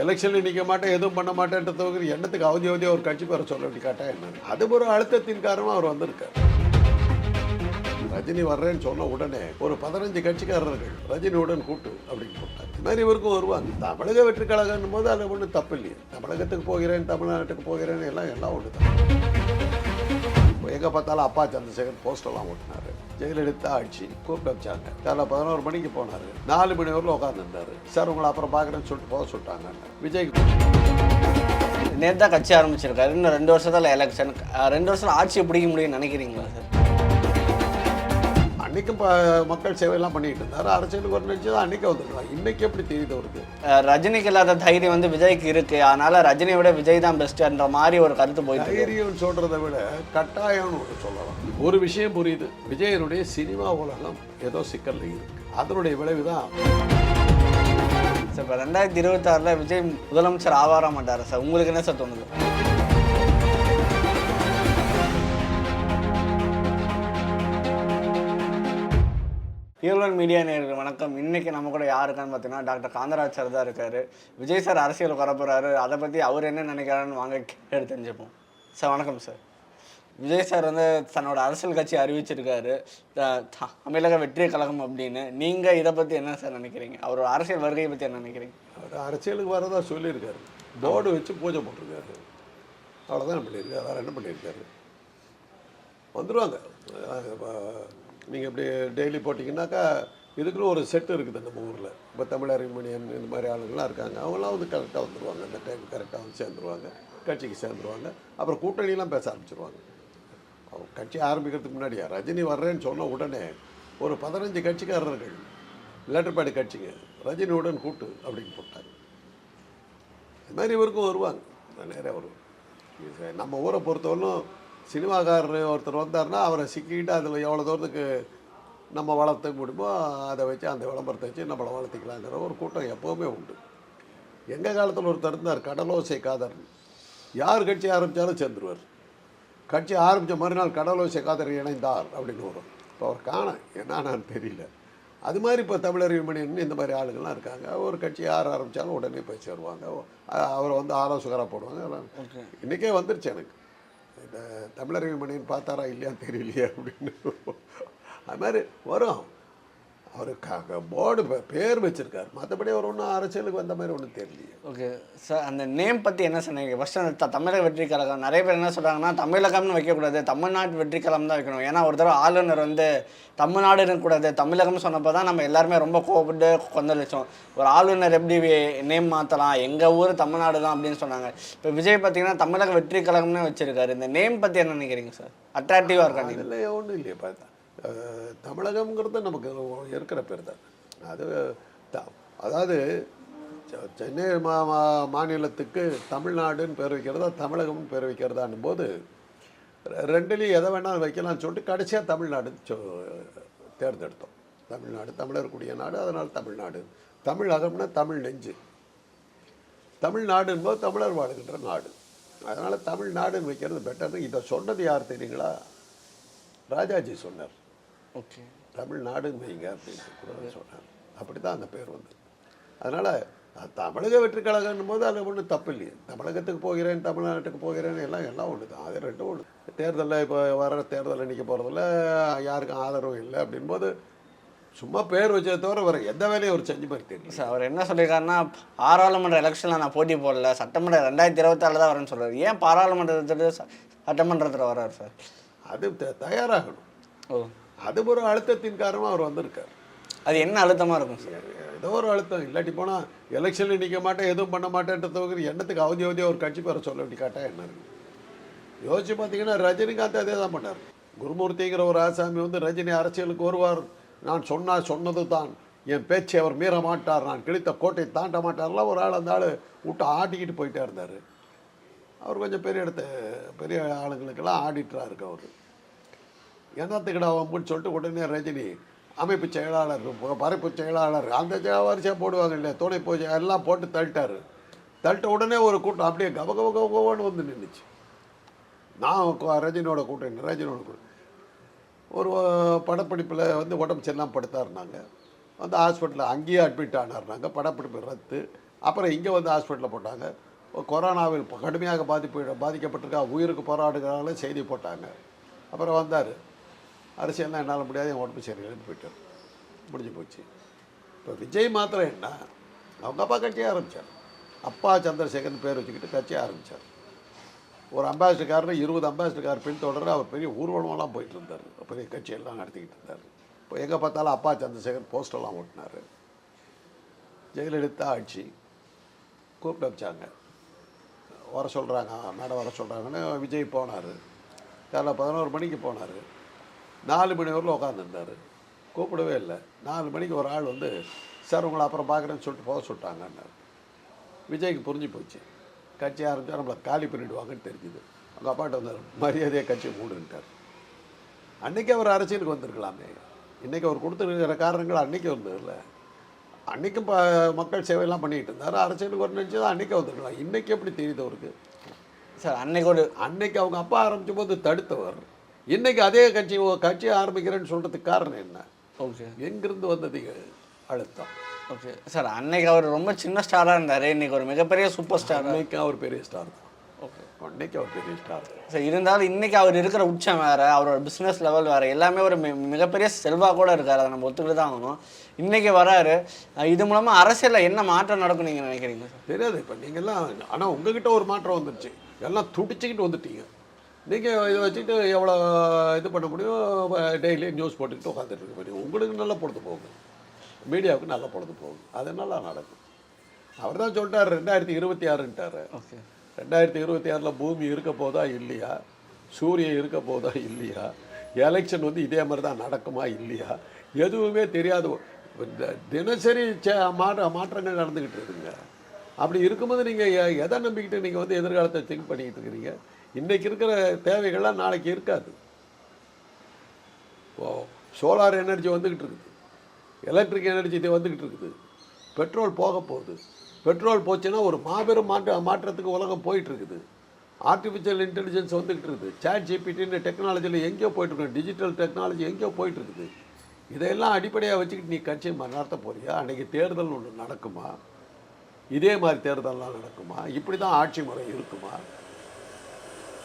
எலெக்ஷனில் நிற்க மாட்டேன், எதுவும் பண்ண மாட்டேன்றதுக்கு எண்ணத்துக்கு அவதியாக ஒரு கட்சி பேரை சொல்ல வேண்டி கேட்டால் என்ன? அது ஒரு அழுத்தத்தின் காரணமாக அவர் வந்திருக்கார். ரஜினி வர்றேன்னு சொன்ன உடனே ஒரு 15 கட்சிக்காரர்கள் ரஜினியுடன் கூட்டு அப்படின்னு போட்டாங்க. இது மாதிரி இவருக்கும் வருவாங்க. தமிழக வெற்றி கழகம் போது அது ஒன்றும் தப்பு இல்லையே. தமிழகத்துக்கு போகிறேன், தமிழ்நாட்டுக்கு போகிறேன், எல்லாம் ஒன்று தான். எங்கே பார்த்தாலும் அப்பா சந்திரசேகர் போஸ்டெல்லாம் ஓட்டினார். ஜெயலலிதா ஆட்சி கூப்பிட்டு வச்சாங்க. காலைல 11 மணிக்கு போனார். 4 மணி வரல உட்காந்துருந்தார். சார் உங்களை அப்புறம் பார்க்குறேன்னு சொல்லிட்டு போக சொல்லிட்டாங்க. விஜய்க்கு நேற்று தான் கட்சி ஆரம்பிச்சிருக்காரு. இன்னும் 2 வருஷத்தில் எலெக்ஷன். 2 வருஷம் ஆட்சியை பிடிக்க முடியும்னு நினைக்கிறீங்களா சார்? அன்றைக்கும் மக்கள் சேவையெல்லாம் பண்ணிட்டு இருந்தார். அரசியலுக்கு ஒரு நினச்சி தான் அன்றைக்கி வந்துருக்கலாம். இன்றைக்கி எப்படி தெரியுது அவருக்கு? ரஜினிக்கு இல்லாத தைரியம் வந்து விஜய்க்கு இருக்குது. அதனால் ரஜினியை விட விஜய் தான் பெஸ்ட்டுன்ற மாதிரி ஒரு கருத்து போயிட்டு. தைரியம்னு சொல்கிறத விட கட்டாயம்னு ஒன்று சொல்லலாம். ஒரு விஷயம் புரியுது, விஜயனுடைய சினிமா உலகம் ஏதோ சிக்கல் இருக்குது. அதனுடைய விளைவு தான் சார். இப்போ 2026 விஜய் முதலமைச்சர் ஆவார மாட்டார் சார். உங்களுக்கு என்ன சார் தோணுது? ஹியூமன் மீடியா நேயர்களுக்கு வணக்கம். இன்றைக்கி நம்ம கூட யாருக்கான்னு பார்த்தீங்கன்னா டாக்டர் காந்தராஜ் சார் தான் இருக்கார். விஜய் சார் அரசியலுக்கு வரப்போகிறாரு. அதை பற்றி அவர் என்ன நினைக்கிறாருன்னு வாங்க கேட்டு தெரிஞ்சுப்போம். சார் வணக்கம் சார். விஜய் சார் வந்து தன்னோட அரசியல் கட்சி அறிவிச்சிருக்காரு, தமிழக வெற்றி கழகம் அப்படின்னு. நீங்கள் இதை பற்றி என்ன சார் நினைக்கிறீங்க? அவரோட அரசியல் வருகையை பற்றி என்ன நினைக்கிறீங்க? அவர் அரசியலுக்கு வரதா சொல்லியிருக்காரு. போர்டு வச்சு பூஜை போட்டிருக்காரு. அவ்வளோதான் பண்ணியிருக்காரு. வேறு என்ன பண்ணியிருக்காரு? வந்துடுவாங்க. நீங்கள் இப்படி டெய்லி போட்டிங்கன்னாக்கா இதுக்குன்னு ஒரு செட்டு இருக்குது நம்ம ஊரில். இப்போ தமிழறிமணியன் இந்த மாதிரி ஆளுங்கள்லாம் இருக்காங்க. அவங்களாம் வந்து கரெக்டாக வந்துடுவாங்க. அந்த டைம் கரெக்டாக வந்து சேர்ந்துருவாங்க, கட்சிக்கு சேர்ந்துருவாங்க. அப்புறம் கூட்டணியெலாம் பேச ஆரம்பிச்சிருவாங்க. அவங்க கட்சி ஆரம்பிக்கிறதுக்கு முன்னாடியா ரஜினி வர்றேன்னு சொன்ன உடனே ஒரு 15 கட்சிக்காரர்கள் லெட்டர் பேடு கட்சிங்க ரஜினியுடன் கூட்டு அப்படின்னு போட்டாங்க. இது மாதிரி இவருக்கும் வருவாங்க. நிறையா வருவாங்க. நம்ம ஊரை பொறுத்தவரைக்கும் சினிமாக்காரர் ஒருத்தர் வந்தார்னா அவரை சிக்கிக்கிட்டு அதில் எவ்வளோ தூரத்துக்கு நம்ம வளர்த்துக்க முடியுமோ அதை வச்சு அந்த விளம்பரத்தை வச்சு நம்மளை வளர்த்திக்கலாங்கிற ஒரு கூட்டம் எப்போவுமே உண்டு. எங்கள் காலத்தில் ஒருத்தர் இருந்தார், கடலோசை காதர். யார் கட்சி ஆரம்பித்தாலும் சேர்ந்துருவார். கட்சி ஆரம்பித்த மறுநாள் கடலோசை காதர் இணைந்தார் அப்படின்னு வரும். இப்போ அவர் காண என்னான்னு தெரியல. அது மாதிரி இப்போ தமிழறிமணின்னு இந்த மாதிரி ஆளுங்கள்லாம் இருக்காங்க. ஒரு கட்சி யார் ஆரம்பித்தாலும் உடனே போய் சேருவாங்க. அவரை வந்து ஆலோசகராக போடுவாங்க. இன்றைக்கே வந்துருச்சு எனக்கு. இந்த தமிழறிமணின்னு பார்த்தாரா இல்லையான்னு தெரியலையே அப்படின்னு. அது மாதிரி வரும். அவர் போர்டு பேர் வச்சுருக்கார். மற்றபடி அவர் ஒன்றும் அரசியலுக்கு வந்த மாதிரி ஒன்றும் தெரியலையே. Okay sir. அந்த நேம் பற்றி என்ன சொன்னீங்க? ஃபஸ்ட்டு அந்த தமிழக வெற்றி கழகம் நிறைய பேர் என்ன சொல்கிறாங்கன்னா தமிழகம்னு வைக்கக்கூடாது, தமிழ்நாட்டு வெற்றி கழகம் தான் வைக்கணும். ஏன்னா ஒரு தடவை ஆளுநர் வந்து தமிழ்நாடு இருக்கக்கூடாது தமிழகம்னு சொன்னப்போ தான் நம்ம எல்லாருமே ரொம்ப கோவப்பட்டு கொந்தளிச்சோம். ஒரு ஆளுநர் எப்படி நேம் மாற்றலாம், எங்கள் ஊர் தமிழ்நாடு தான் அப்படின்னு சொன்னாங்க. இப்போ விஜய் பார்த்தீங்கன்னா தமிழக வெற்றி கழகம்னு வச்சுருக்காரு. இந்த நேம் பற்றி என்ன நினைக்கிறீங்க சார்? அட்ராக்டிவாக இருக்காங்க? இல்லை ஒன்றும் இல்லையே. பார்த்தா தமிழகம்ங்கிறது நமக்கு இருக்கிற பேர் தான். அது அதாவது சென்னை மாநிலத்துக்கு தமிழ்நாடுன்னு பேர் வைக்கிறதா தமிழகம்னு பேர் வைக்கிறதான்னும் போது ரெண்டுலேயும் எதை வேணாலும் வைக்கலாம்னு சொல்லிட்டு கடைசியாக தமிழ்நாடுன்னு தேர்ந்தெடுத்தோம். தமிழ்நாடு தமிழருக்குரிய நாடு, அதனால் தமிழ்நாடு. தமிழகம்னா தமிழ் நெஞ்சு. தமிழ்நாடுன்னு போது தமிழர் வாழுகின்ற நாடு. அதனால் தமிழ்நாடுன்னு வைக்கிறது பெட்டர். இதை சொன்னது யார் தெரியுங்களா? ராஜாஜி சொன்னார். ஓகே, தமிழ்நாடுன்னு வைங்க அப்படின்னு சொன்னார். அப்படி தான் அந்த பேர் வந்து. அதனால் தமிழக வெற்றி கழகம்னும் போது அது ஒன்றும் தப்பு இல்லையே. தமிழகத்துக்கு போகிறேன், தமிழ்நாட்டுக்கு போகிறேன், எல்லாம் ஒன்று தான். அது ரெண்டும் ஒன்று. தேர்தலில் இப்போ வர தேர்தலில் நிற்க போகிறதில்ல, யாருக்கும் ஆதரவும் இல்லை அப்படின்போது சும்மா பேர் வச்சதை தவிர வேறு எந்த வேலையும் அவர் செஞ்சு மாதிரி தெரியும் சார். அவர் என்ன சொல்லியிருக்காருன்னா, பாராளுமன்ற எலெக்ஷனில் நான் போட்டி போடல, சட்டமன்ற 2024 தான் வரேன்னு சொல்கிறார். ஏன் பாராளுமன்றத்தில் சட்டமன்றத்தில் வர்றார் சார்? அது தயாராகணும். ஓ, அது ஒரு அழுத்தத்தின் காரணமாக அவர் வந்திருக்கார். அது என்ன அழுத்தமாக இருக்கும் சார்? ஏதோ ஒரு அழுத்தம். இல்லாட்டி போனால் எலெக்ஷனில் நிற்க மாட்டேன், எதுவும் பண்ண மாட்டேன்றதுக்கு எண்ணத்துக்கு அவதியாக ஒரு கட்சி பேரை சொல்ல வேண்டி கேட்டால் என்ன இருக்குது? யோசிச்சு பார்த்தீங்கன்னா ரஜினிகாந்த் அதே தான் பண்ணார். குருமூர்த்திங்கிற ஒரு ஆசாமி வந்து ரஜினி அரசியலுக்கு வருவார், நான் சொன்னது தான், என் பேச்சை அவர் மீற மாட்டார், நான் கிழித்த கோட்டை தாண்ட மாட்டார்லாம் ஒரு ஆள் அந்த ஆள் விட்டு ஆட்டிக்கிட்டு போயிட்டே இருந்தார். அவர் கொஞ்சம் பெரிய ஆளுங்களுக்கெல்லாம் ஆடிட்டராக இருக்கு. அவர் என்னத்துக்கிட்ட அவன் சொல்லிட்டு உடனே ரஜினி அமைப்பு செயலாளர், பரப்பு செயலாளர், அந்த வரிசையாக போடுவாங்க இல்லையா, துணை பூஜை எல்லாம் போட்டு தள்ளிட்டார். தள்ளிட்ட உடனே ஒரு கூட்டம் அப்படியே கவகவகவன்னு வந்து நின்றுச்சு. நான் ரஜினியோட கூட்டம் ஒரு படப்பிடிப்பில் வந்து உடம்பு செல்லாம் படுத்தாருனாங்க. வந்து ஹாஸ்பிட்டலில் அங்கேயே அட்மிட் ஆனார்னாங்க, படப்பிடிப்பு ரத்து. அப்புறம் இங்கே வந்து ஹாஸ்பிட்டலில் போட்டாங்க. கொரோனாவில் கடுமையாக பாதிக்கப்பட்டிருக்கா, உயிருக்கு போராடுகிறாங்களே செய்தி போட்டாங்க. அப்புறம் வந்தார். அரசியல்லாம் என்னால் முடியாது, என் உடம்பு சரியில்லைன்னு போயிட்டார். முடிஞ்சு போச்சு. இப்போ விஜய் மாத்திரம் என்ன, அவங்க அப்பா கட்சியை ஆரம்பித்தார். அப்பா சந்திரசேகர்னு பேர் வச்சுக்கிட்டு கட்சியை ஆரம்பித்தார். ஒரு அம்பாசிடர்காரர் 20 அம்பாசிடர்கார் பின்தொடர அவர் பெரிய ஊர்வலமெல்லாம் போயிட்டு இருந்தார். பெரிய கட்சியெல்லாம் நடத்திக்கிட்டு இருந்தார். இப்போ எங்கே பார்த்தாலும் அப்பா சந்திரசேகர் போஸ்டெல்லாம் ஓட்டினார். ஜெயலலிதா ஆட்சி கூப்பிட்டு வச்சாங்க, வர சொல்கிறாங்க, மேடம் வர சொல்கிறாங்கன்னு விஜய் போனார். காலைல 11 மணிக்கு போனார். 4 மணி வரலும் உட்காந்துருந்தார். கூப்பிடவே இல்லை. 4 மணிக்கு ஒரு ஆள் வந்து, சார் உங்களை அப்புறம் பார்க்குறேன்னு சொல்லிட்டு போக சொல்லிட்டாங்கன்னார். விஜய்க்கு புரிஞ்சு போச்சு, கட்சி ஆரம்பித்தா நம்மளை காலி பண்ணிவிடுவாங்கன்னு தெரிஞ்சுது. அவங்க அப்பாட்ட வந்தார், மரியாதையாக கட்சியை மூடுன்ட்டார். அன்றைக்கி அவர் அரசியலுக்கு வந்திருக்கலாமே. இன்றைக்கி அவர் கொடுத்துருக்கிற காரணங்கள் அன்றைக்கி வந்ததில்லை. அன்றைக்கும் மக்கள் சேவையெல்லாம் பண்ணிகிட்டு இருந்தார். அரசியலுக்கு ஒரு நினச்சி தான் அன்றைக்கி வந்திருக்கலாம். இன்றைக்கி எப்படி தெரியுது அவருக்கு? சார் அன்னைக்கு அவங்க அப்பா ஆரம்பித்த போது தடுத்தவர், இன்றைக்கி அதே கட்சியை ஆரம்பிக்கிறேன்னு சொல்கிறதுக்கு காரணம் என்ன? ஓகே, எங்கிருந்து வந்தது அழுத்தம்? ஓகே சார், அன்னைக்கு அவர் ரொம்ப சின்ன ஸ்டாராக இருந்தார், இன்னைக்கு ஒரு மிகப்பெரிய சூப்பர் ஸ்டார். அன்னைக்கு அவர் பெரிய ஸ்டார் தான். ஓகே, அன்னைக்கு அவர் பெரிய ஸ்டார் சார். இருந்தாலும் இன்னைக்கு அவர் இருக்கிற உச்சம் வேறு, அவரோட பிஸ்னஸ் லெவல் வேறு, எல்லாமே ஒரு மிகப்பெரிய செல்வாக கூட இருக்கார். அதை நம்ம ஒத்துக்கிட்டு தான் ஆகணும். இன்றைக்கி வராரு, இது மூலமாக அரசியலில் என்ன மாற்றம் நடக்கும் நீங்கள் நினைக்கிறீங்க சார்? தெரியாது. இப்போ நீங்கள்லாம், ஆனால் உங்ககிட்ட ஒரு மாற்றம் வந்துருச்சு. எல்லாம் துடிச்சிக்கிட்டு வந்துட்டீங்க. நீங்கள் இதை வச்சுக்கிட்டு எவ்வளோ இது பண்ண முடியும், டெய்லி நியூஸ் போட்டுக்கிட்டு உட்காந்துட்டு இருக்க முடியும். உங்களுக்கு நல்ல பொழுது போகும், மீடியாவுக்கு நல்ல பொழுது போகும், அது நல்லா நடக்கும். அவர் தான் சொல்லிட்டார் 2026ன்ட்டார். ஓகே, 2026 பூமி இருக்க போதா இல்லையா, சூரியன் இருக்க போதா இல்லையா, எலெக்ஷன் வந்து இதே மாதிரி தான் நடக்குமா இல்லையா, எதுவுமே தெரியாது. தினசரி மாற்றங்கள் நடந்துக்கிட்டு இருக்குங்க. அப்படி இருக்கும்போது நீங்கள் எதை நம்பிக்கிட்டு நீங்கள் வந்து எதிர்காலத்தை திங்க் பண்ணிக்கிட்டு இருக்கிறீங்க? இன்றைக்கி இருக்கிற தேவைகள்லாம் நாளைக்கு இருக்காது. இப்போது சோலார் எனர்ஜி வந்துக்கிட்டு இருக்குது, எலக்ட்ரிக் எனர்ஜி இது வந்துக்கிட்டு இருக்குது, பெட்ரோல் போக போகுது. பெட்ரோல் போச்சுன்னா ஒரு மாபெரும் மாற்றத்துக்கு உலகம் போயிட்டுருக்குது. ஆர்டிஃபிஷியல் இன்டெலிஜென்ஸ் வந்துக்கிட்டு இருக்குது. சாட் ஜிபிடின்னு டெக்னாலஜியில் எங்கேயோ போயிட்டுருக்கு, டிஜிட்டல் டெக்னாலஜி எங்கேயோ போயிட்டுருக்குது. இதையெல்லாம் அடிப்படையாக வச்சுக்கிட்டு நீ கட்சியை நடத்த போறியா? அன்றைக்கி தேர்தல் ஒன்று நடக்குமா? இதே மாதிரி தேர்தல்லாம் நடக்குமா? இப்படி தான் ஆட்சி முறை இருக்குமா?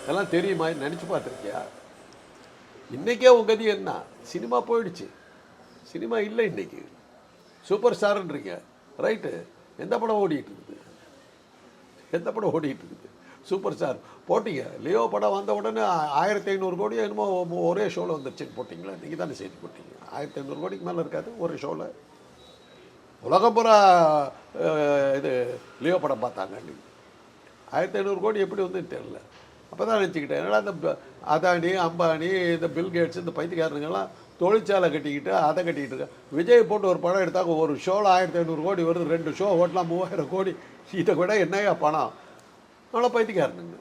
இதெல்லாம் தெரியுமா? நினச்சி பார்த்துருக்கியா? இன்றைக்கே உங்கள் கதி என்ன? சினிமா போயிடுச்சு, சினிமா இல்லை இன்றைக்கி. சூப்பர் ஸ்டாருன்றீங்க, ரைட்டு. எந்த படம் ஓடிட்டு இருக்குது? எந்த படம் ஓடிட்டு இருக்குது? சூப்பர் ஸ்டார் போட்டிங்க. லியோ படம் வந்த உடனே 1500 கோடி என்னமோ ஒரே ஷோவில் வந்துருச்சுன்னு போட்டிங்களா? நீங்கள் தானே செய்தி போட்டிங்க. 1500 கோடிக்கு மேலே இருக்காது ஒரு ஷோவில். உலகம் பூரா இது லியோ படம் பார்த்தாங்க. நீங்கள் 1500 கோடி எப்படி வந்துன்னு தெரியல. அப்போ தான் நினச்சிக்கிட்டேன், என்னடா இந்த அதானி அம்பானி இந்த பில்கேட்ஸ் இந்த பைத்தியக்காரனுங்கெல்லாம் தொழிற்சாலை கட்டிக்கிட்டு அதை கட்டிக்கிட்டு இருக்க. விஜய் போட்டு ஒரு படம் எடுத்தாங்க, ஒரு ஷோவில் 1500 கோடி வருது, 2 ஷோ ஓட்டலாம் 3000 கோடி. இதை விட என்னையா பணம்? அவ்வளோ பைத்தியக்காரனுங்க.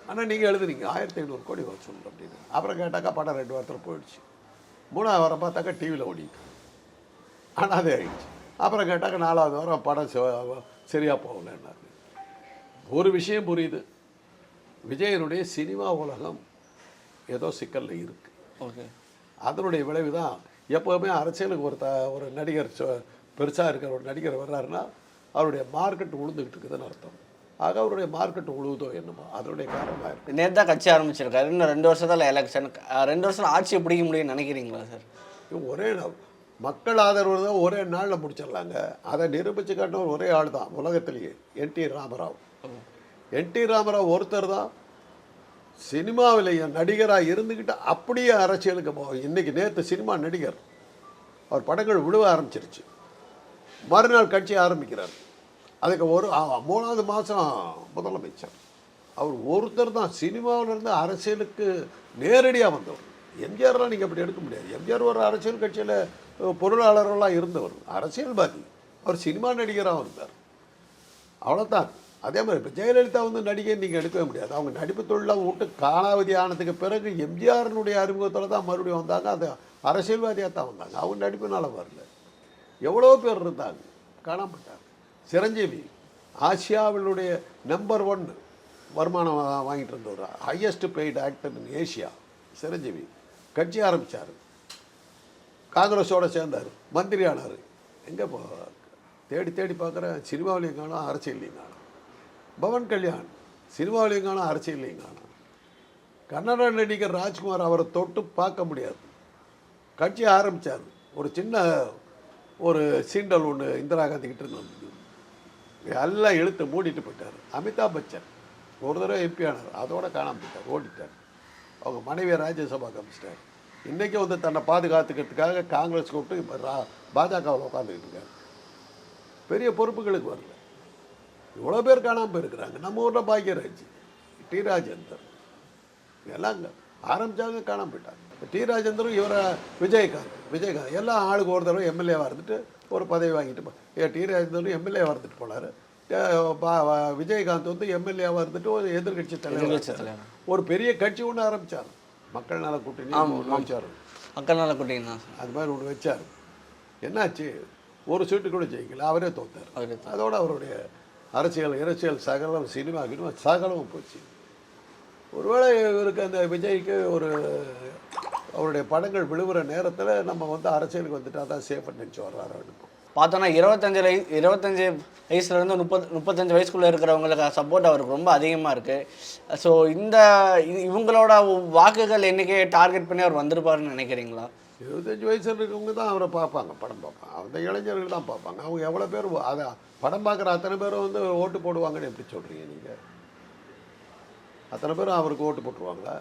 ஆனால் நீங்கள் எழுதுனீங்க 1500 கோடி வர சொல்லணும் அப்படின்னு. அப்புறம் கேட்டாக்கா படம் 2 வாரத்தில் போயிடுச்சு. 3ஆவது வாரம் பார்த்தாக்கா டிவியில் ஓடிட்டு, ஆனால் அதே ஆகிடுச்சு. அப்புறம் கேட்டாக்கா 4ஆவது வாரம் படம் சரியாக போகலன்னாரு. ஒரு விஷயம் புரியுது, விஜயனுடைய சினிமா உலகம் ஏதோ சிக்கலில் இருக்குது. ஓகே, அதனுடைய விளைவு தான் எப்போவுமே அரசியலுக்கு ஒரு நடிகர் பெருசாக இருக்கிற ஒரு நடிகர் வர்றாருன்னா அவருடைய மார்க்கெட் உழுந்துக்கிட்டு இருக்குதுன்னு அர்த்தம். ஆக அவருடைய மார்க்கெட் உழுவுதோ என்னமோ அதனுடைய காரணமாக இருக்குது. நேற்று தான் கட்சி ஆரம்பிச்சிருக்காரு, இன்னும் 2 வருஷத்தில் எலெக்ஷன். 2 வருஷம் ஆட்சியை பிடிக்க முடியும்னு நினைக்கிறீங்களா சார்? ஒரே மக்கள் ஆதரவு தான் ஒரே நாளில் முடிச்சிடலாங்க. அதை நிரூபித்து காட்டின ஒரே ஆள் தான் உலகத்திலேயே, என்டி ராமராவ். என்டி ராமராவ் ஒருத்தர் தான் சினிமாவில் நடிகராக இருந்துக்கிட்டு அப்படியே அரசியலுக்கு இன்றைக்கி. நேற்று சினிமா நடிகர், அவர் படங்கள் விழுவ ஆரம்பிச்சிருச்சு, மறுநாள் கட்சி ஆரம்பிக்கிறார். அதுக்கு 3ஆவது மாதம் முதலமைச்சர். அவர் ஒருத்தர் தான் சினிமாவிலேருந்து அரசியலுக்கு நேரடியாக வந்தவர். எம்ஜிஆர்லாம் நீங்கள் அப்படி எடுக்க முடியாது. எம்ஜிஆர் ஒரு அரசியல் கட்சியில் பொருளாளர்களாக இருந்தவர், அரசியல்வாதி. அவர் சினிமா நடிகராக இருந்தார், அவ்வளோதான். அதே மாதிரி இப்போ ஜெயலலிதா வந்து நடிகை நீங்கள் எடுக்கவே முடியாது. அவங்க நடிப்பு தொழிலாக விட்டு காலாவதி ஆனதுக்கு பிறகு எம்ஜிஆரினுடைய அறிமுகத்தில் தான் மறுபடியும் வந்தாங்க. அது அரசியல்வாதியாக தான் வந்தாங்க. அவங்க நடிப்புனால வரல. எவ்வளோ பேர் இருந்தாங்க, காணாமட்டாங்க. சிரஞ்சீவி ஆசியாவினுடைய நம்பர் 1 வருமானம் வாங்கிட்டு இருந்தவர், ஹையஸ்ட் பெய்டு ஆக்டர் இன் ஏஷியா. சிரஞ்சீவி கட்சி ஆரம்பித்தார், காங்கிரஸோடு சேர்ந்தார், மந்திரி ஆனார். எங்கே தேடி தேடி பார்க்குறேன், சினிமாவிலையும் காணும், அரசியல்லையும் காணும். பவன் கல்யாண் சினிமாவிலையும் காணும், அரசியல்லையும் காணும். கன்னட நடிகர் ராஜ்குமார் அவரை தொட்டு பார்க்க முடியாது. கட்சி ஆரம்பித்தார், ஒரு சின்ன ஒரு சீண்டல் ஒன்று இந்திரா காந்தி கிட்ட இருந்து வந்தது, எல்லாம் இழுத்து மூடிட்டு போயிட்டார். அமிதாப் பச்சன் ஒரு தடவை எம்பி ஆனார், அதோட காணாமல் போயிட்டார், ஓடிட்டார். அவங்க மனைவியை ராஜ்யசபா காமிச்சிட்டார். இன்றைக்கி வந்து தன்னை பாதுகாத்துக்கிறதுக்காக காங்கிரஸ் கூப்பிட்டு பாஜகவில் உட்காந்துக்கிட்டு இருக்காரு. பெரிய பொறுப்புகளுக்கு வரல. இவ்வளோ பேர் காணாமல் போயிருக்கிறாங்க. நம்ம ஊரில் பாக்கியராஜ், டி ராஜேந்தர் எல்லாம் ஆரம்பித்தாங்க, காணாமல் போயிட்டாங்க. டி ராஜேந்தரும் இவரை விஜயகாந்த் எல்லாம் ஆளுக்கு ஒரு தடவை எம்எல்ஏவாக இருந்துட்டு ஒரு பதவி வாங்கிட்டு டி ராஜேந்தரும் எம்எல்ஏவாக இருந்துட்டு போனார். விஜயகாந்த் வந்து எம்எல்ஏவாக இருந்துட்டு ஒரு எதிர்கட்சி தலைவர், ஒரு பெரிய கட்சி ஒன்று ஆரம்பித்தார், மக்கள் நல கூட்டணி வச்சார். மக்கள் நல கூட்டணி அது மாதிரி ஒன்று வச்சார். என்னாச்சு, ஒரு சீட்டு கூட ஜெயிக்கல, அவரே தோத்தார். அதோட அவருடைய அரசியல் சகலம் சினிமா சகலமும் போச்சு. ஒருவேளை இவருக்கு அந்த விஜய்க்கு அவருடைய படங்கள் விழுவுற நேரத்தில் நம்ம வந்து அரசியலுக்கு வந்துட்டு அதான் சேஃப்னு நினச்சி வர்றாரு. பார்த்தோன்னா 25 வயசுலேருந்து 35 வயசுக்குள்ளே இருக்கிறவங்களுக்கு சப்போர்ட் அவருக்கு ரொம்ப அதிகமாக இருக்குது. ஸோ இவங்களோட வாக்குகள் எண்ணிக்கையை டார்கெட் பண்ணி அவர் வந்திருப்பாருன்னு நினைக்கிறீங்களா? 25 வயசு இருக்கவங்க தான் அவரை பார்ப்பாங்க, படம் பார்ப்பாங்க. அந்த இளைஞர்கள் தான் பார்ப்பாங்க. அவங்க எவ்வளோ பேர் அதை படம் பார்க்குற அத்தனை பேரும் வந்து ஓட்டு போடுவாங்கன்னு எப்படி சொல்கிறீங்க நீங்கள்? அத்தனை பேரும் அவருக்கு ஓட்டு போட்டுருவாங்களா?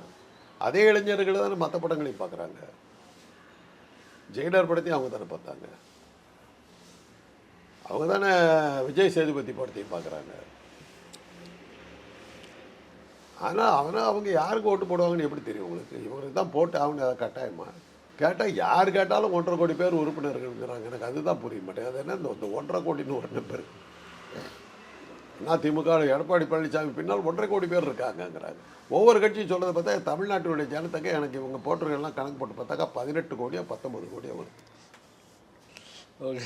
அதே இளைஞர்கள் தானே மற்ற படங்களையும் பார்க்குறாங்க. ஜெயிலர் படத்தையும் அவங்க தானே பார்த்தாங்க. அவங்க தானே விஜய் சேதுபதி படத்தையும் பார்க்குறாங்க. ஆனால் அவங்க யாருக்கு ஓட்டு போடுவாங்கன்னு எப்படி தெரியும் உங்களுக்கு? இவங்களுக்கு தான் போட்டு அவங்க அதை கட்டாயமா கேட்டால் யார் கேட்டாலும் 1.5 கோடி பேர் உறுப்பினர்கள்ங்கிறாங்க. எனக்கு அதுதான் புரிய மாட்டேன். அது என்ன இந்த 1.5 கோடின்னு ஒரு நம்பர்? அதிமுக எடப்பாடி பழனிசாமி பின்னால் 1.5 கோடி பேர் இருக்காங்கங்கிறாங்க. ஒவ்வொரு கட்சியும் சொல்கிறத பார்த்தா தமிழ்நாட்டினுடைய ஜனத்தொகை எனக்கு இவங்க போட்டிருக்கலாம் கணக்கு போட்டு பார்த்தாக்கா 18 கோடியோ 19 கோடியோ வருது. ஓகே,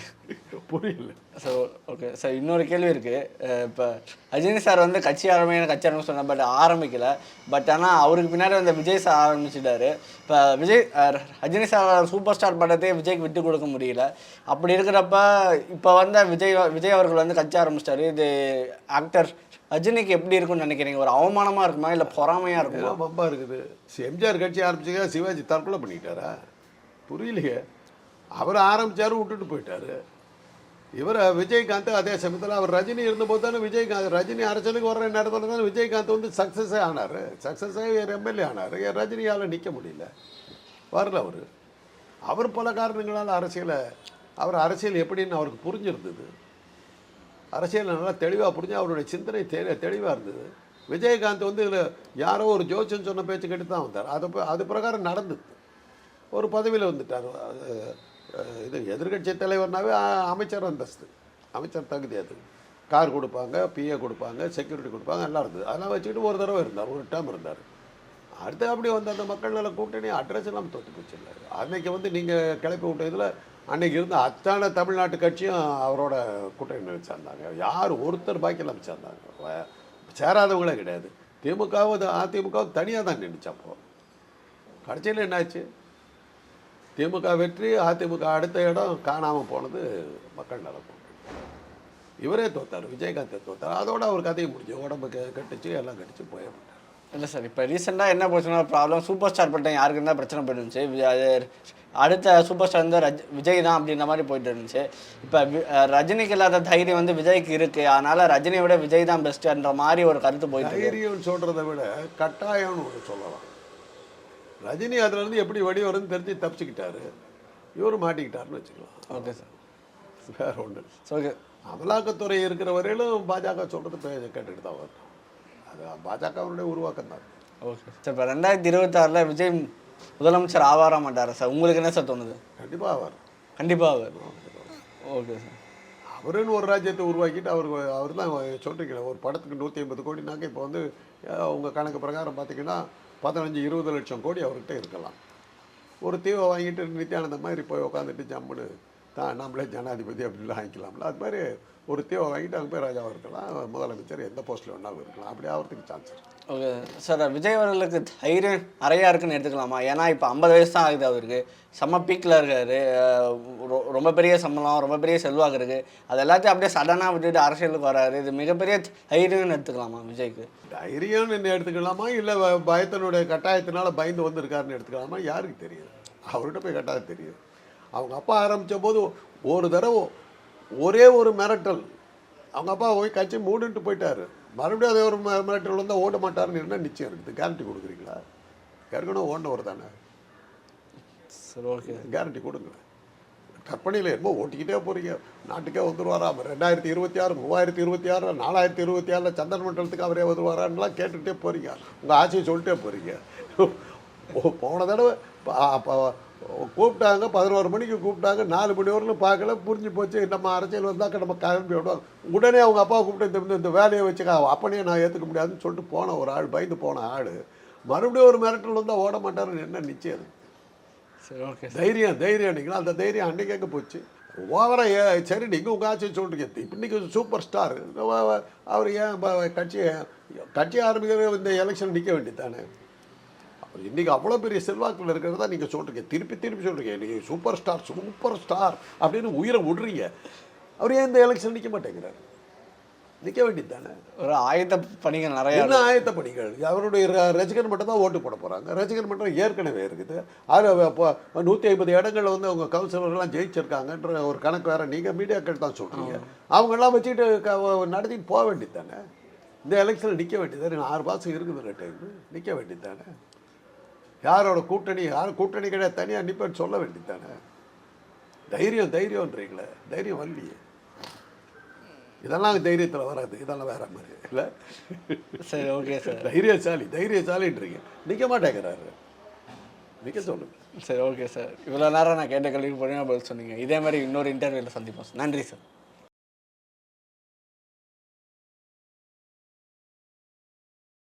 புரியல. ஸோ ஓகே சார், இன்னொரு கேள்வி இருக்குது. இப்போ ரஜினி சார் வந்து கட்சி ஆரம்பிக்க சொன்னார், பட் ஆரம்பிக்கலை. பட் ஆனால் அவருக்கு பின்னாடி வந்து விஜய் சார் ஆரம்பிச்சிட்டாரு. இப்போ ரஜினி சார் சூப்பர் ஸ்டார் படத்தையே விஜய்க்கு விட்டு கொடுக்க முடியல. அப்படி இருக்கிறப்ப இப்போ வந்து விஜய் அவர்கள் வந்து கட்சி ஆரம்பிச்சிட்டாரு. இது ஆக்டர் ரஜினிக்கு எப்படி இருக்கும்னு நினைக்கிறீங்க? ஒரு அவமானமாக இருக்குமா இல்லை பொறாமையாக இருக்குமா? ரொம்ப இருக்குது. எம்ஜிஆர் கட்சி ஆரம்பிச்சிங்க, சிவாஜி தற்கொலை பண்ணிட்டாரா? புரியலையே. அவர் ஆரம்பித்தார், விட்டுட்டு போயிட்டார். இவர் விஜயகாந்த் அதே சமயத்தில் அவர் ரஜினி இருந்தபோது தானே ரஜினி அரசியலுக்கு வர்ற நேரத்தில் தானே விஜயகாந்த் வந்து சக்ஸஸே ஆனார். சக்ஸஸாக எம்எல்ஏ ஆனார். ரஜினியால் நிற்க முடியல, வரல. அவர் பல காரணங்களால் அவர் அரசியல் எப்படின்னு அவருக்கு புரிஞ்சிருந்தது. அரசியல் நல்லா தெளிவாக புரிஞ்சு அவருடைய சிந்தனை தெளிவாக இருந்தது. விஜயகாந்த் வந்து இதில் யாரோ ஒரு ஜோசியம் சொன்ன பேச்சு கேட்டு தான் வந்தார். அது பிரகாரம் நடந்தது. ஒரு பதவியில் வந்துட்டார். இது எதிர்கட்சி தலைவர்னாவே அமைச்சர் அந்தஸ்து, அமைச்சர் தகுதி. அது கார் கொடுப்பாங்க, பிஏ கொடுப்பாங்க, செக்யூரிட்டி கொடுப்பாங்க, எல்லாம் இருந்தது. அதெல்லாம் வச்சுக்கிட்டு ஒரு தடவை இருந்தார், ஒரு டேர்ம் இருந்தார். அடுத்து அப்படி வந்து அந்த மக்கள் நல கூட்டணி அட்ரஸ் எல்லாம் தோற்று போச்சு. இல்லை அன்றைக்கி வந்து நீங்கள் கிளப்பி விட்ட இதில் அன்றைக்கி இருந்த அத்தான தமிழ்நாட்டு கட்சியும் அவரோட கூட்டணி சேர்ந்தாங்க. யார் ஒருத்தர் பாக்கியெல்லாம் சேர்ந்தாங்க, சேராதவங்களே கிடையாது. அதிமுகவும் தனியாக தான் நின்றுச்சப்போ. கடைசியில் என்னாச்சு? திமுக வெற்றி, அதிமுக அடுத்த இடம் காணாமல் போனது மக்கள் நல கூட்டணி. இவரே தோத்தார், விஜயகாந்த் தோத்தார். அதோட அவர் கதையை முடிஞ்சு உடம்பு கட்டுச்சு, எல்லாம் கட்டிச்சு போயிட்டார். இல்லை சார், இப்போ ரீசெண்டாக என்ன பிரச்சனை ப்ராப்ளம், சூப்பர் ஸ்டார் பட்டம் யாருக்கு இருந்தால் பிரச்சனை போயிருந்துச்சு. அடுத்த சூப்பர் ஸ்டார் வந்து விஜய் தான் அப்படின்ற மாதிரி போயிட்டு இருந்துச்சு. இப்போ ரஜினிக்கு இல்லாத தைரியம் வந்து விஜய்க்கு இருக்குது. அதனால் ரஜினியை விட விஜய் தான் பெஸ்ட்டுன்ற மாதிரி ஒரு கருத்து போயிட்டு. தைரியம் சொல்கிறத விட கட்டாயம்னு ஒன்று சொல்லலாம். ரஜினி அதுலேருந்து எப்படி வழி வருதுன்னு தெரிஞ்சு தப்பிச்சுக்கிட்டாரு, இவர் மாட்டிக்கிட்டாருன்னு வச்சுக்கலாம். ஓகே சார், வேற ஒன்று. ஓகே, அமலாக்கத்துறை இருக்கிற வரையிலும் பாஜக சொல்கிறது கேட்டுக்கிட்டு தான் வரும். அது பாஜகவுடைய உருவாக்கம் தான். ஓகே சார், இப்போ 2026 விஜய் முதலமைச்சர் ஆவார மாட்டாரா சார்? உங்களுக்கு என்ன சார் தோணுது? கண்டிப்பாக ஆவார். கண்டிப்பாக ஆவார். Okay sir. அவருன்னு ஒரு ராஜ்யத்தை உருவாக்கிட்டு அவர் தான் சொல்கிறீங்களா, ஒரு படத்துக்கு 150 கோடினாக்க இப்போ வந்து உங்கள் கணக்கு பிரகாரம் பார்த்தீங்கன்னா 15-20 லட்சம் கோடி அவர்கிட்ட இருக்கலாம். ஒரு தீவை வாங்கிட்டு நித்யானந்த மாதிரி போய் உட்காந்துட்டு ஜம்முன்னு தான் நம்மளே ஜனாதிபதி அப்படின்லாம் வாங்கிக்கலாம்ல. அது மாதிரி ஒரு தீவை வாங்கிட்டு அங்கே போய் ராஜாவாக இருக்கலாம், முதலமைச்சர் எந்த போஸ்ட்டில் வேணாலும் இருக்கலாம், அப்படி ஆகிறதுக்கு சான்ஸ் இருக்குது. ஓகே சார், விஜய் அவர்களுக்கு தைரியம் நிறையா இருக்குன்னு எடுத்துக்கலாமா? ஏன்னா இப்போ 50 வயசு தான் ஆகுது அவருக்கு, செம்ம பீக்கில் இருக்காரு, ரொம்ப பெரிய சம்பளம், ரொம்ப பெரிய செல்வாக்கு இருக்குது, அது எல்லாத்தையும் அப்படியே சடனாக விட்டுட்டு அரசியலுக்கு வராரு, இது மிகப்பெரிய தைரியம்னு எடுத்துக்கலாமா விஜய்க்கு? தைரியம்னு என்ன எடுத்துக்கலாமா, இல்லை பயத்தினுடைய கட்டாயத்தினால பயந்து வந்திருக்காருன்னு எடுத்துக்கலாமா, யாருக்கு தெரியும்? அவர்கிட்ட போய் கட்டாயம் தெரியும். அவங்க அப்பா ஆரம்பித்த போது ஒரு தடவை ஒரே ஒரு மிரட்டல், அவங்க அப்பா போய் கட்சி மூடுன்ட்டு போயிட்டாரு, மறுபடியும் அதே ஒரு மிரட்டல் வந்தால் ஓட மாட்டாருன்னு என்ன நிச்சயம் இருக்குது? கேரண்டி கொடுக்குறீங்களா? ஏற்கனவே ஓடினவர் தானே. சரி, ஓகே, கேரண்டி கொடுங்க. கற்பனையில் என்னமோ ஓட்டிக்கிட்டே போகிறீங்க, நாட்டுக்கே வந்துடுவாராம் 2026, 3026, 4026 சந்திரன் மண்டலத்துக்கு அவரே வந்துடுவாரான்லாம் கேட்டுக்கிட்டே போகிறீங்க, உங்கள் ஆட்சியை சொல்லிட்டே போகிறீங்க. போன தடவை கூப்பிட்டாங்க, 11 மணிக்கு கூப்பிட்டாங்க, 4 மணி வரலும் பார்க்கல, புரிஞ்சு போச்சு நம்ம அரசியல் வந்தாக்க நம்ம கிளம்பி விடுவோம். உடனே அவங்க அப்பா கூப்பிட்டு இந்த வேலையை வச்சுக்க அப்பனையே நான் ஏற்றுக்க முடியாதுன்னு சொல்லிட்டு போன ஒரு ஆள், பயந்து போன ஆள் மறுபடியும் ஒரு மிரட்டல் வந்தால் ஓட மாட்டாருன்னு என்ன நிச்சயம்? சரி, ஓகே, தைரியம் நீங்களா, அந்த தைரியம் அன்றைக்கி எங்கே போச்சு? ஓவராக சரி நீங்கள் உங்கள் ஆட்சியை சொல்கிறீங்க, இன்றைக்கி சூப்பர் ஸ்டார் அவர் ஏன் கட்சி ஆரம்பிக்கிற இந்த எலெக்ஷன் நிற்க வேண்டியதானே? இன்றைக்கி அவ்வளோ பெரிய செல்வாக்கில் இருக்கிறதா நீங்கள் சொல்கிறீங்க, திருப்பி சொல்கிறீங்க, நீங்கள் சூப்பர் ஸ்டார் அப்படின்னு உயிரை விடுறீங்க. அவர் ஏன் இந்த எலெக்ஷன் நிற்க மாட்டேங்கிறார்? நிற்க வேண்டியது தானே. ஒரு ஆயத்த பணிகள் நிறைய. என்ன ஆயத்த பணிகள்? அவருடைய ரசிகர் மட்டும் தான் ஓட்டு போட போகிறாங்க. ரசிகர் மட்டும் ஏற்கனவே இருக்குது. அதில் இப்போ 150 இடங்களில் வந்து அவங்க கவுன்சிலர்லாம் ஜெயிச்சிருக்காங்கன்ற ஒரு கணக்கு வேறு நீங்கள் மீடியாக்கள் தான் சொல்கிறீங்க. அவங்கெல்லாம் வச்சுக்கிட்டு நடத்திட்டு போக வேண்டியது தானே. இந்த எலெக்ஷனில் நிற்க வேண்டியது தானே. 6 மாதம் இருக்குது டைம், நிற்க வேண்டியது தானே. யாரோட கூட்டணி, யார் கூட்டணி கிடையாது, தனியாக நிற்பேன்னு சொல்ல வேண்டியது தானே. தைரியம்ன்றீங்களே, தைரியம் வரலையே. இதெல்லாம் தைரியத்தில் வராது, இதெல்லாம் வேற மாதிரி இல்லை. சரி, ஓகே சார். தைரியசாலின்றீங்க, நிற்க மாட்டேங்கிறாரு, நிற்க சொல்லுங்க. சரி, ஓகே சார். இவ்வளோ நேரம் நான் கேட்ட கேள்விக்கு பொறுமையாக பதில் சொன்னீங்க. இதே மாதிரி இன்னொரு இன்டர்வியூவில் சந்திப்போம். நன்றி சார்.